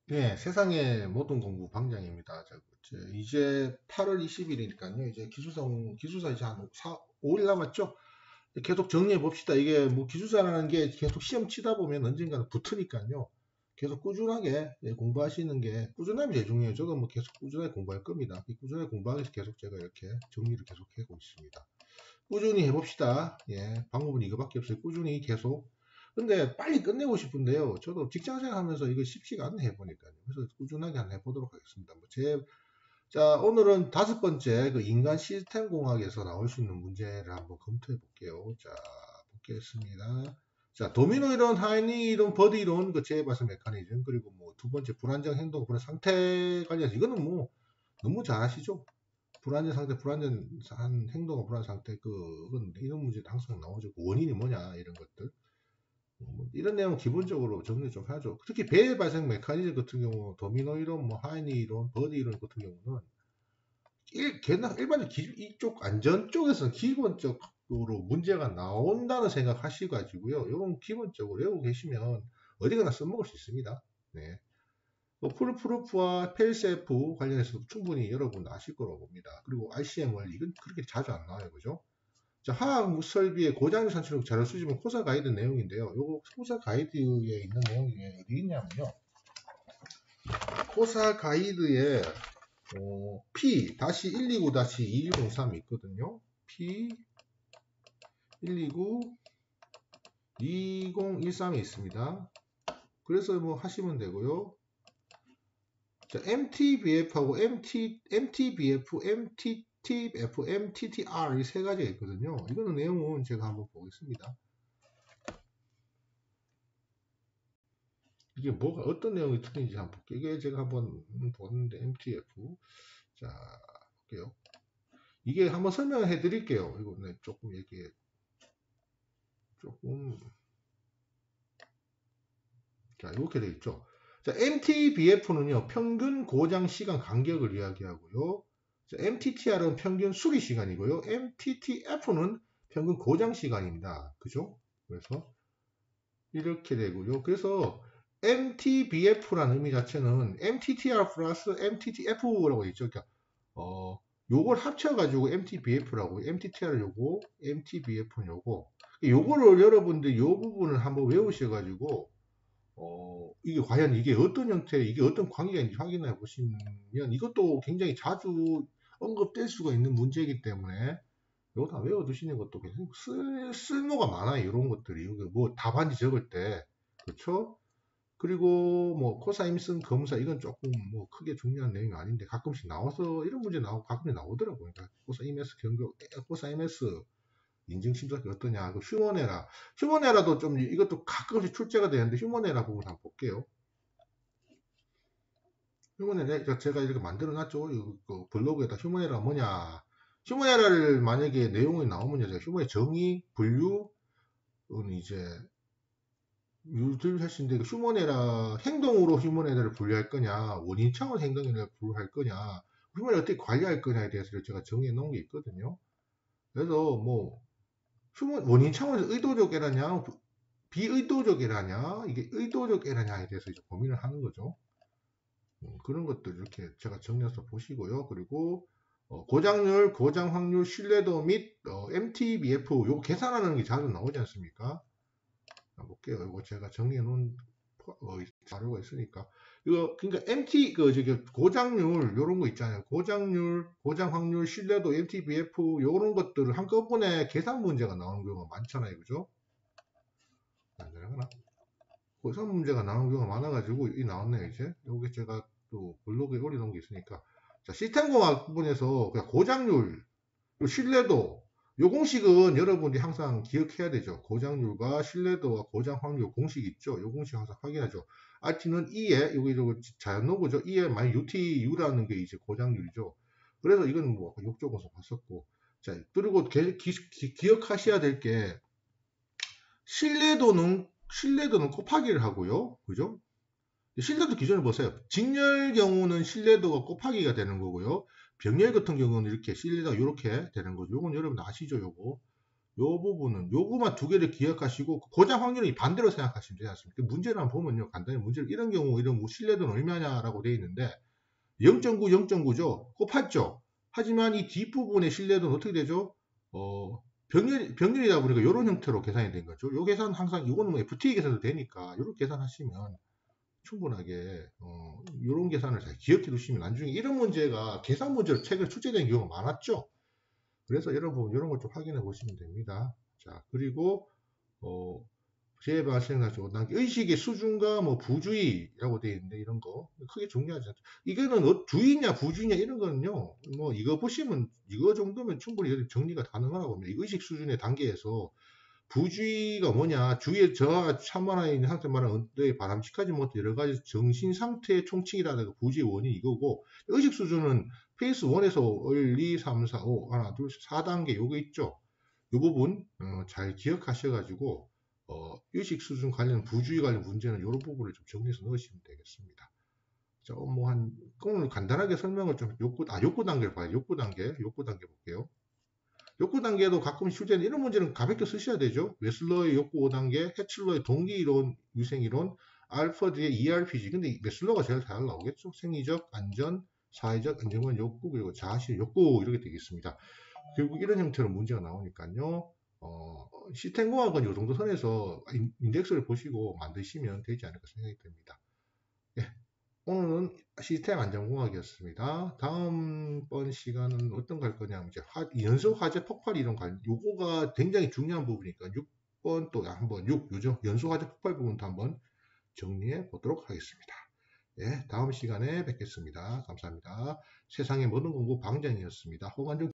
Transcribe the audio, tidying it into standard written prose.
네, 세상의 모든 공부 방장입니다. 이제 8월 20일이니까요. 이제 기술사 이제 한 5일 남았죠? 계속 정리해 봅시다. 이게 뭐 기술사라는 게 계속 시험 치다 보면 언젠가는 붙으니까요. 계속 꾸준하게 공부하시는 게, 꾸준함이 제일 중요해요. 저도 뭐 계속 꾸준하게 공부할 겁니다. 꾸준하게 공부하기 위해서 계속 제가 이렇게 정리를 계속 하고 있습니다. 꾸준히 해봅시다. 예, 방법은 이거밖에 없어요. 꾸준히 계속. 근데 빨리 끝내고 싶은데요. 저도 직장생활 하면서 이거 쉽지가 않네 해보니까요. 그래서 꾸준하게 한번 해보도록 하겠습니다. 자, 오늘은 다섯 번째 그 인간 시스템 공학에서 나올 수 있는 문제를 한번 검토해 볼게요. 자, 보겠습니다. 자, 도미노 이론, 하이니 이론, 버드 이론, 그 제바스 메커니즘, 그리고 뭐 두 번째 불안정 행동, 불안 상태 관련, 이거는 뭐 너무 잘 아시죠? 불안전 상태, 불안전한 행동과 불안 상태, 그건 이런 문제도 항상 나오죠. 그 원인이 뭐냐, 이런 것들. 뭐 이런 내용 기본적으로 정리 좀 하죠. 특히 배의 발생 메커니즘 같은 경우, 도미노 이론, 뭐 하이니 이론, 버드 이론 같은 경우는 일반적 이쪽 안전 쪽에서는 기본적으로 문제가 나온다는 생각하시고 가지고요. 이건 기본적으로 외우고 계시면 어디가나 써먹을 수 있습니다. 네. 뭐 풀프루프와 펠세프 관련해서 충분히 여러분 아실 거라고 봅니다. 그리고 RCM을 이건 그렇게 자주 안 나와요. 그죠? 자, 화학 설비의 고장류 산출력 자료 수집은 코사 가이드 내용인데요. 요거 코사 가이드에 있는 내용이 어디 있냐면요. 코사 가이드에 P-129-2103이 있거든요. P129-2013이 있습니다. 그래서 뭐 하시면 되고요. 자, MTBF하고 MTBF, MTTF, MTTR 이 세 가지가 있거든요. 이거는 내용은 제가 한번 보겠습니다. 이게 뭐가 어떤 내용이 틀린지 한번 볼게요. 이게 제가 한번 보는데 MTF 자 볼게요. 이게 한번 설명해 드릴게요. 이거 네, 조금 얘기해 조금 자 이렇게 되어 있죠. 자 MTBF는요 평균 고장 시간 간격을 이야기하고요. 자, MTTR은 평균 수리 시간이고요. MTTF는 평균 고장 시간입니다. 그죠? 그래서 이렇게 되고요. 그래서 MTBF라는 의미 자체는 MTTR 플러스 MTTF라고 있죠. 그러니까 요걸 합쳐가지고 MTBF라고 MTTR 요거 MTBF는 요거를 여러분들 요 부분을 한번 외우셔가지고 이게 과연 이게 어떤 형태 이게 어떤 관계가 있는지 확인해 보시면 이것도 굉장히 자주 언급될 수가 있는 문제이기 때문에 이거 다 외워두시는 것도 굉장히 쓸모가 많아요. 이런 것들이 뭐 답안지 적을 때 그렇죠? 그리고 뭐 코사임슨 검사 이건 조금 뭐 크게 중요한 내용이 아닌데 가끔씩 나와서 이런 문제 나오고 가끔씩 나오더라고요. 그러니까 코사임S 경고 코사임S 인증 심사기 어떠냐 그 휴먼에라도 좀 이것도 가끔씩 출제가 되는데 휴먼에라 부분 한번 볼게요. 휴먼에라 제가 이렇게 만들어 놨죠. 그 블로그에다 휴먼에라 뭐냐 휴먼에라를 만약에 내용이 나오면요 제가 휴먼의 정의 분류는 이제 유들하신데 휴먼에라 행동으로 휴먼에라를 분류할 거냐 원인 차원 행동에라를 분류할 거냐 휴먼에라 어떻게 관리할 거냐에 대해서 제가 정해 놓은 게 있거든요. 그래서 뭐 원인 차원에서 의도적 에라냐 비의도적 에라냐 이게 의도적 에라냐에 대해서 이제 고민을 하는 거죠. 그런 것들 이렇게 제가 정리해서 보시고요. 그리고 고장률, 고장 확률, 신뢰도 및 MTBF 요거 계산하는 게 자주 나오지 않습니까? 볼게요. 이거 제가 정리해 놓은 자료가 있으니까 이거 그러니까 MT 그 저기 고장률 요런 거 있잖아요. 고장률, 고장 확률, 신뢰도, MTBF 요런 것들을 한꺼번에 계산 문제가 나오는 경우가 많잖아요. 그죠? 안 되나? 계산 문제가 나오는 경우가 많아가지고 이 나왔네요. 이제 요게 제가 또 블로그에 올려놓은 게 있으니까 자 시스템공학 부분에서 그냥 고장률, 신뢰도 요 공식은 여러분들이 항상 기억해야 되죠. 고장률과 신뢰도와 고장 확률 공식 있죠. 요 공식 항상 확인하죠. RT는 E에 여기 자연노브죠. E에 만약 UTU라는 게 이제 고장률이죠. 그래서 이건 뭐 욕조고서 봤었고 자 그리고 기억하셔야 될 게 신뢰도는 곱하기를 하고요. 그죠? 신뢰도 기준을 보세요. 직렬 경우는 신뢰도가 곱하기가 되는 거고요. 병렬 같은 경우는 이렇게 신뢰도가 이렇게 되는 거죠. 요건 여러분 아시죠? 요거. 요 부분은 요거만 두 개를 기억하시고 고장 확률이 반대로 생각하시면 되지 않습니까? 문제를 한번 보면요. 간단히 문제를 이런 경우 이런 뭐 신뢰도는 얼마냐라고 되어 있는데 0.9, 0.9죠. 곱했죠. 하지만 이 뒷부분의 신뢰도는 어떻게 되죠? 병렬이다 보니까 이런 형태로 계산이 된 거죠. 요 계산 항상 이거는 뭐 FT 계산도 되니까 이렇게 계산하시면 충분하게 이런 계산을 잘 기억해 두시면 나중에 이런 문제가 계산 문제로 책을 출제된 경우가 많았죠. 그래서 여러분 이런 걸 좀 확인해 보시면 됩니다. 자, 그리고 제 발생하죠. 의식의 수준과 뭐 부주의라고 되어 있는데 이런 거 크게 중요하지 않죠. 이거는 주의냐 부주의냐 이런 거는요. 뭐 이거 보시면 이거 정도면 충분히 정리가 가능하다고 봅니다. 의식 수준의 단계에서 부주의가 뭐냐, 주위에 저하가 산만하게 있는 상태 말하는 바람직하지 못한 여러 가지 정신 상태의 총칭이라든가 부주의 원인이 이거고, 의식 수준은 페이스 1에서 1, 2, 3, 4, 5, 하나, 둘, 4단계 요거 있죠. 이 부분 잘 기억하셔가지고 의식 수준 관련 부주의 관련 문제는 이런 부분을 좀 정리해서 넣으시면 되겠습니다. 자, 오늘 간단하게 설명을 좀 욕구 단계를 봐요. 욕구 단계 볼게요. 욕구 단계도 가끔 출제는 이런 문제는 가볍게 쓰셔야 되죠. 웨슬러의 욕구 5단계, 해칠러의 동기이론, 유생이론, 알퍼드의 ERPG. 근데 웨슬러가 제일 잘 나오겠죠. 생리적, 안전, 사회적, 안정권 욕구, 그리고 자아실 욕구 이렇게 되겠습니다. 결국 이런 형태로 문제가 나오니까요. 시스템공학은 이 정도 선에서 인덱스를 보시고 만드시면 되지 않을까 생각이 듭니다. 예, 오늘은 시스템 안전공학이었습니다. 다음번 시간은 어떤 거 할 거냐면 이제 연소 화재 폭발 이론 관련 요거가 굉장히 중요한 부분이니까 6번 또 한번 6요죠. 연소 화재 폭발 부분도 한번 정리해 보도록 하겠습니다. 예, 다음 시간에 뵙겠습니다. 감사합니다. 세상의 모든 공부 방장이었습니다. 홍한정